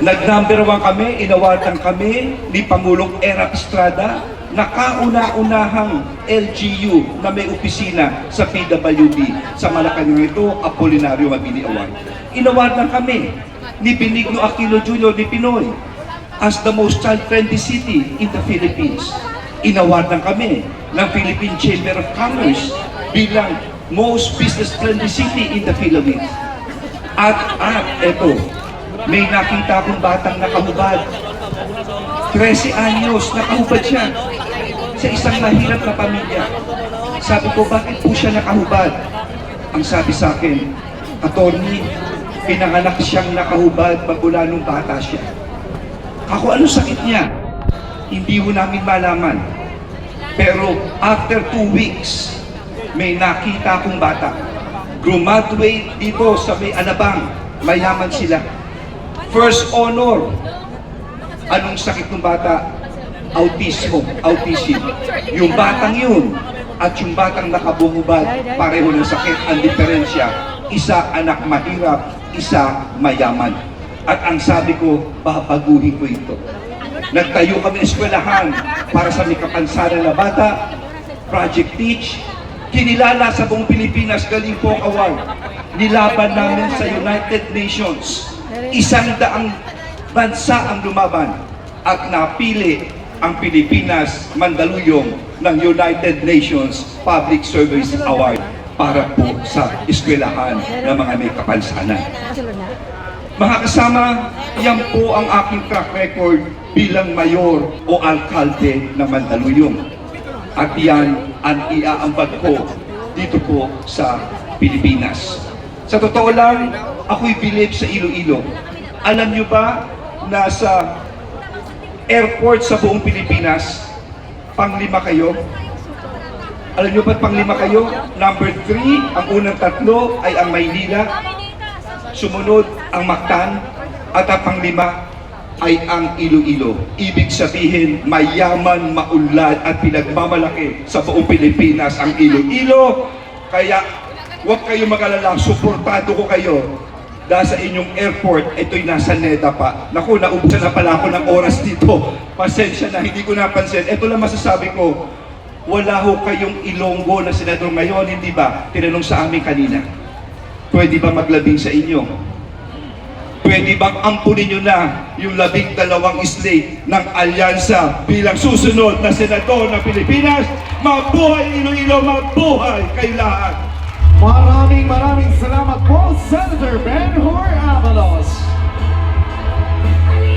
Nag-number 1 kami, inawardan kami ni Pangulong Erap Estrada na kauna-unahang LGU na may opisina sa PWD. Sa Malacanang ito, Apolinario Mabini Award. Inawardan kami ni Benigno Aquino Jr. ni Pinoy as the most child-friendly city in the Philippines. Inawardan kami ng Philippine Chamber of Commerce bilang most business-friendly city in the Philippines. At eto, may nakita akong batang nakahubad. 13 anyos, nakahubad siya sa isang mahirap na pamilya. Sabi ko, bakit po siya nakahubad? Ang sabi sa akin, attorney, pinanganak siyang nakahubad magmula nung bata siya. Ako, ano sakit niya? Hindi ho namin malaman. Pero after 2 weeks, may nakita akong bata. Graduate dito sa may Alabang, mayaman sila. First honor. Anong sakit ng bata? Autism. Yung batang yun at yung batang nakabuhubad, pareho ng sakit. Ang diferensya, isa anak mahirap, isa mayaman. At ang sabi ko, babaguhin ko ito. Nagtayo kami ng eskwelahan para sa may kapansanan na bata, Project Teach, kinilala sa buong Pilipinas, galing po ang award. Nilaban namin sa United Nations. 100 bansa ang lumaban at napili ang Pilipinas, Mandaluyong ng United Nations Public Service Award para po sa eskwelahan ng mga may kapansanan. Mga kasama, yan po ang aking track record bilang mayor o alkalde ng Mandaluyong. At yan ang iaambag ko dito po sa Pilipinas. Sa totoo lang, ako'y bilib sa Iloilo. Alam nyo ba na sa airport sa buong Pilipinas, pang-5 kayo? Alam nyo ba pang-5 kayo? Number 3, ang unang 3 ay ang Maynila, sumunod ang Mactan, at ang pang-5 ay ang Iloilo. Ibig sabihin, mayaman, maunlad at pinagmamalaki sa buong Pilipinas ang Iloilo. Kaya huwag kayo mag-alala, suportado ko kayo. Dahil sa inyong airport, ito'y nasa NEDA pa. Naku, naubusan na pala ako ng oras dito. Pasensya na, hindi ko napansin. Ito lang masasabi ko, wala ho kayong Ilonggo na senador ngayon, hindi ba? Tinanong sa amin kanina. Pwede ba maglabing sa inyo? Pwede bang ampunin nyo na yung 12 slate ng alyansa bilang susunod na senador ng Pilipinas? Mabuhay Iloilo, mabuhay kayo lahat! Maraming salamat po, Senator Ben-Hur Avalos.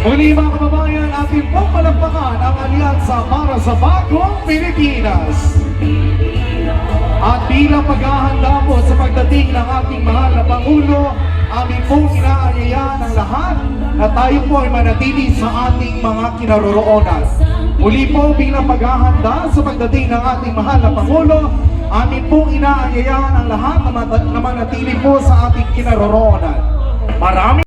Muli mga kababayan, ating pong palakpakan ang alyansa para sa bagong Pilipinas. At bilang paghahanda po sa pagdating ng ating mahal na Pangulo, aming pong inaanyayahan ang lahat na tayo po ay manatili sa ating mga kinaroroonan. Muli po bilang paghahanda sa pagdating ng ating mahal na Pangulo, amin pong inaanyayahan ang lahat na manatili po sa ating kinaroroonan. Maraming